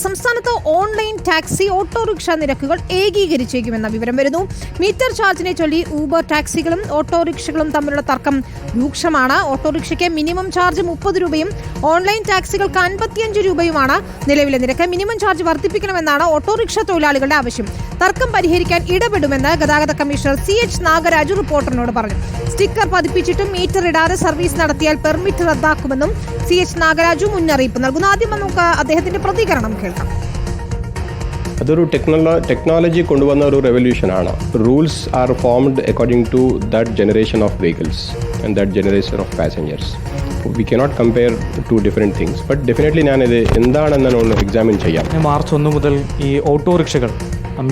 സംസ്ഥാനത്ത് online taxi autorickshaw നിരക്കുകൾ ഏകീകരിച്ചേക്കുമെന്ന വിവരം വരുന്നു. മീറ്റർ ചാർജിനെ ചൊല്ലി ഊബർ ടാക്സികളും ഓട്ടോറിക്ഷകളും തമ്മിലുള്ള തർക്കം രൂക്ഷമാണ്. ഓട്ടോറിക്ഷയ്ക്ക് മിനിമം ചാർജ് 30 രൂപയും ഓൺലൈൻ ടാക്സികൾക്ക് 55 രൂപയുമാണ് നിലവിലെ നിരക്ക്. മിനിമം ചാർജ് വർദ്ധിപ്പിക്കണമെന്നാണ് ഓട്ടോറിക്ഷ തൊഴിലാളികളുടെ ആവശ്യം. തർക്കം പരിഹരിക്കാൻ ഇടപെടുമെന്ന് ഗതാഗത കമ്മീഷണർ CH നാഗരാജു റിപ്പോർട്ടറിനോട് പറഞ്ഞു. സ്റ്റിക്കർ പതിപ്പിച്ചിട്ടും മീറ്റർ ഇടാതെ സർവീസ് നടത്തിയാൽ പെർമിറ്റ് റദ്ദാക്കുമെന്നും CH നാഗരാജു മുന്നറിയിപ്പ് നൽകുന്നു. ആദ്യം നമുക്ക് അദ്ദേഹത്തിന്റെ പ്രതികരണം കേൾക്കാം. അതൊരു ടെക്നോളജി കൊണ്ടുവന്ന ഒരു റെവല്യൂഷനാണ്. Rules are formed according to that generation of vehicles and that generation of passengers. We cannot compare two different things. But definitely ഞാനിത് എന്താണെന്ന് ഒന്ന് എക്സാമിൻ ചെയ്യാം. മാർച്ച് 1 മുതൽ ഈ ഓട്ടോറിക്ഷകൾ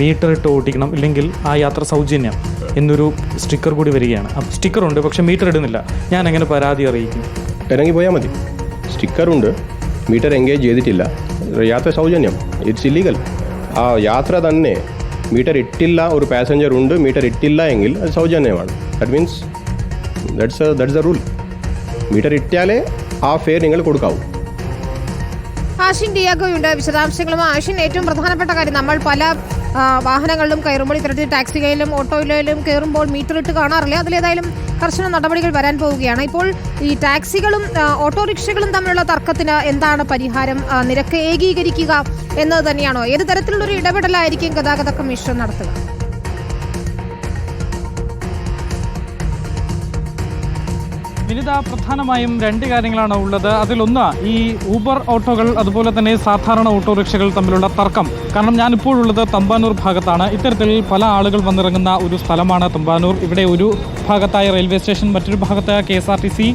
മീറ്റർ ഇട്ട് ഓടിക്കണം, ഇല്ലെങ്കിൽ ആ യാത്ര സൗജന്യം എന്നൊരു സ്റ്റിക്കർ കൂടി വരികയാണ്. സ്റ്റിക്കറുണ്ട്, പക്ഷെ മീറ്റർ ഇടുന്നില്ല. ഞാൻ എങ്ങനെ പരാതി അറിയിക്കും? ഇറങ്ങി പോയാൽ മതി. സ്റ്റിക്കറുണ്ട്, മീറ്റർ എൻഗേജ് ചെയ്തിട്ടില്ല, യാത്ര സൗജന്യം. It's illegal. ആ യാത്ര തന്നെ മീറ്റർ ഇട്ടില്ല, ഒരു പാസഞ്ചർ ഉണ്ട്, മീറ്റർ ഇട്ടില്ല എങ്കിൽ അത് സൗജന്യമാണ്. That means that's the rule. Meter ഇട്ടാലേ ആ ഫെയർ നിങ്ങൾ കൊടുക്കാവൂ. ആഷിൻ ഡിയാഗോയുണ്ട് വിശദാംശങ്ങളുമായി. ആഷിൻ, ഏറ്റവും പ്രധാനപ്പെട്ട കാര്യം, നമ്മൾ പല വാഹനങ്ങളിലും കയറുമ്പോൾ ഇത്തരത്തിൽ ടാക്സികളിലും ഓട്ടോയിലും കയറുമ്പോൾ മീറ്റർ ഇട്ട് കാണാറില്ല. അതിലേതായാലും കർശന നടപടികൾ വരാൻ പോവുകയാണ്. ഇപ്പോൾ ഈ ടാക്സികളും ഓട്ടോറിക്ഷകളും തമ്മിലുള്ള തർക്കത്തിന് എന്താണ് പരിഹാരം? നിരക്ക് ഏകീകരിക്കുക എന്നത് തന്നെയാണോ? ഏത് തരത്തിലുള്ളൊരു ഇടപെടലായിരിക്കും ഗതാഗത കമ്മീഷൻ നടത്തുക? വിനിത, പ്രധാനമായും 2 കാര്യങ്ങളാണ് ഉള്ളത്. അതിലൊന്ന് ഈ ഊബർ ഓട്ടോകൾ അതുപോലെ തന്നെ സാധാരണ ഓട്ടോറിക്ഷകൾ തമ്മിലുള്ള തർക്കം. കാരണം ഞാനിപ്പോഴുള്ളത് തമ്പാനൂർ ഭാഗത്താണ്. ഇത്തരത്തിൽ പല ആളുകൾ വന്നിറങ്ങുന്ന ഒരു സ്ഥലമാണ് തമ്പാനൂർ. ഇവിടെ ഒരു ഭാഗത്തായ റെയിൽവേ സ്റ്റേഷൻ, മറ്റൊരു ഭാഗത്തായ KSRTC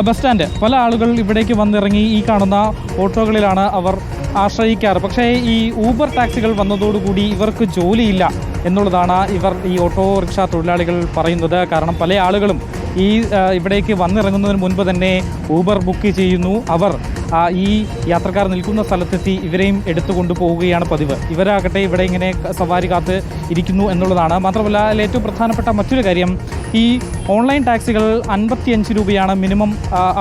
ബസ് സ്റ്റാൻഡ്. പല ആളുകൾ ഇവിടേക്ക് വന്നിറങ്ങി ഈ കാണുന്ന ഓട്ടോകളിലാണ് അവർ ആശ്രയിക്കാറ്. പക്ഷേ ഈ ഊബർ ടാക്സികൾ വന്നതോടുകൂടി ഇവർക്ക് ജോലിയില്ല എന്നുള്ളതാണ് ഈ ഓട്ടോറിക്ഷ തൊഴിലാളികൾ പറയുന്നത്. കാരണം പല ആളുകളും ഇവിടേക്ക് വന്നിറങ്ങുന്നതിന് മുൻപ് തന്നെ ഊബർ ബുക്ക് ചെയ്യുന്നു. അവർ ഈ യാത്രക്കാർ നിൽക്കുന്ന സ്ഥലത്തെത്തി ഇവരെയും എടുത്തുകൊണ്ട് പോവുകയാണ് പതിവ്. ഇവരാകട്ടെ ഇവിടെ ഇങ്ങനെ സവാരി കാത്ത് ഇരിക്കുന്നു എന്നുള്ളതാണ്. മാത്രമല്ല, ഏറ്റവും പ്രധാനപ്പെട്ട മറ്റൊരു കാര്യം, ഈ ഓൺലൈൻ ടാക്സികൾ 55 രൂപയാണ് മിനിമം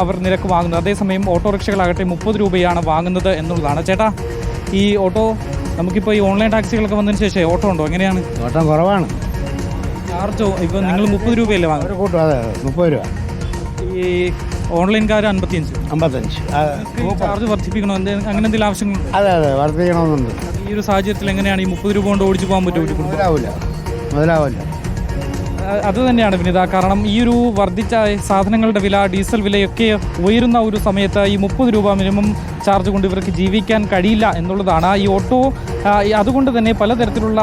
അവർ നിരക്ക് വാങ്ങുന്നത്. അതേസമയം ഓട്ടോറിക്ഷകളാകട്ടെ 30 രൂപയാണ് വാങ്ങുന്നത് എന്നുള്ളതാണ്. ചേട്ടാ, ഈ ഓട്ടോ നമുക്കിപ്പോൾ ഈ ഓൺലൈൻ ടാക്സികളൊക്കെ വന്നതിന് ശേഷം ഓട്ടോ ഉണ്ടോ? എങ്ങനെയാണ്? ഓട്ടം കുറവാണ്. ചാർജോ ഇപ്പോൾ നിങ്ങൾ 30 രൂപയല്ലേ വാങ്ങുന്നത്? അതെ, 30 രൂപ. ഈ ഓൺലൈൻകാർ 55. ചാർജ് വർദ്ധിപ്പിക്കണോ? അങ്ങനെ എന്തെങ്കിലും ആവശ്യങ്ങൾ? അതെ, വർദ്ധിക്കണമെന്നുണ്ട്. ഈ ഒരു സാഹചര്യത്തിൽ എങ്ങനെയാണ് ഈ 30 രൂപ കൊണ്ട് ഓടിച്ചു പോകാൻ പറ്റുമോ? മുതലാവില്ല. അത് തന്നെയാണ് വിനിത. കാരണം ഈ ഒരു വർദ്ധിച്ച സാധനങ്ങളുടെ വില, ഡീസൽ വിലയൊക്കെ ഉയരുന്ന ഒരു സമയത്ത് ഈ 30 രൂപ മിനിമം ചാർജ് കൊണ്ട് ഇവർക്ക് ജീവിക്കാൻ കഴിയില്ല എന്നുള്ളതാണ്. ഈ ഓട്ടോ അതുകൊണ്ട് തന്നെ പലതരത്തിലുള്ള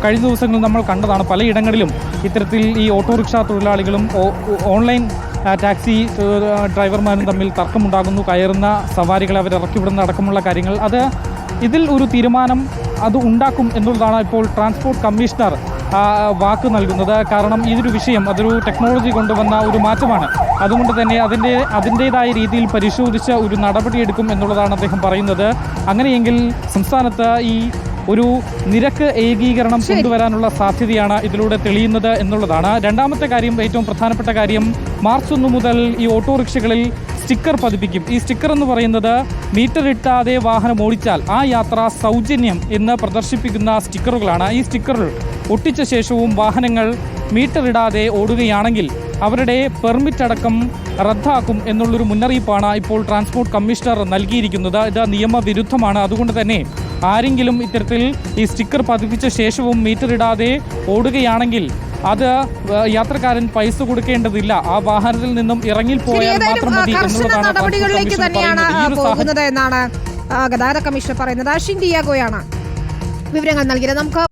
കഴിഞ്ഞ ദിവസങ്ങളിൽ നമ്മൾ കണ്ടതാണ്, പലയിടങ്ങളിലും ഇത്തരത്തിൽ ഈ ഓട്ടോറിക്ഷ തൊഴിലാളികളും ഓൺലൈൻ ടാക്സി ഡ്രൈവർമാരും തമ്മിൽ തർക്കമുണ്ടാകുന്നു. കയറുന്ന സവാരികളെ അവർ ഇറക്കിവിടുന്ന അടക്കമുള്ള കാര്യങ്ങൾ. ഇതിൽ ഒരു തീരുമാനം അത് ഉണ്ടാക്കും എന്നുള്ളതാണ് ഇപ്പോൾ ട്രാൻസ്പോർട്ട് കമ്മീഷണർ വാക്ക് നൽകുന്നത്. കാരണം ഇതൊരു വിഷയം, അതൊരു ടെക്നോളജി കൊണ്ടുവന്ന ഒരു മാറ്റമാണ്. അതുകൊണ്ട് തന്നെ അതിൻ്റേതായ രീതിയിൽ പരിശോധിച്ച് ഒരു നടപടിയെടുക്കും എന്നുള്ളതാണ് അദ്ദേഹം പറയുന്നത്. അങ്ങനെയെങ്കിൽ സംസ്ഥാനത്ത് ഈ ഒരു നിരക്ക് ഏകീകരണം കൊണ്ടുവരാനുള്ള സാധ്യതയാണ് ഇതിലൂടെ തെളിയുന്നത് എന്നുള്ളതാണ്. രണ്ടാമത്തെ കാര്യം, ഏറ്റവും പ്രധാനപ്പെട്ട കാര്യം, മാർച്ച് 1 മുതൽ ഈ ഓട്ടോറിക്ഷകളിൽ സ്റ്റിക്കർ പതിപ്പിക്കും. ഈ സ്റ്റിക്കർ എന്ന് പറയുന്നത് മീറ്റർ ഇട്ടാതെ വാഹനം ഓടിച്ചാൽ ആ യാത്ര സൗജന്യം എന്ന് പ്രദർശിപ്പിക്കുന്ന സ്റ്റിക്കറുകളാണ്. ഈ സ്റ്റിക്കറുകൾ ഒട്ടിച്ച ശേഷവും വാഹനങ്ങൾ മീറ്റർ ഇടാതെ ഓടുകയാണെങ്കിൽ അവരുടെ പെർമിറ്റ് അടക്കം റദ്ദാക്കും എന്നുള്ളൊരു മുന്നറിയിപ്പാണ് ഇപ്പോൾ ട്രാൻസ്പോർട്ട് കമ്മീഷണർ നൽകിയിരിക്കുന്നത്. ഇത് നിയമവിരുദ്ധമാണ്. അതുകൊണ്ട് തന്നെ ആരെങ്കിലും ഇത്തരത്തിൽ ഈ സ്റ്റിക്കർ പതിപ്പിച്ച ശേഷവും മീറ്റർ ഇടാതെ ഓടുകയാണെങ്കിൽ അത് യാത്രക്കാരൻ പൈസ കൊടുക്കേണ്ടതില്ല, ആ വാഹനത്തിൽ നിന്നും ഇറങ്ങിപ്പോയാൽ മാത്രം മതി എന്നുള്ളതാണ് നടപടികളിലേക്ക് തന്നെയാണ് പോകുന്നത് എന്നാണ് ഗതാഗത കമ്മീഷണർ പറയുന്നത്. ആഷിൻ ഡിയാഗോയാണ് വിവരങ്ങൾ നൽകിയത്. നമുക്ക്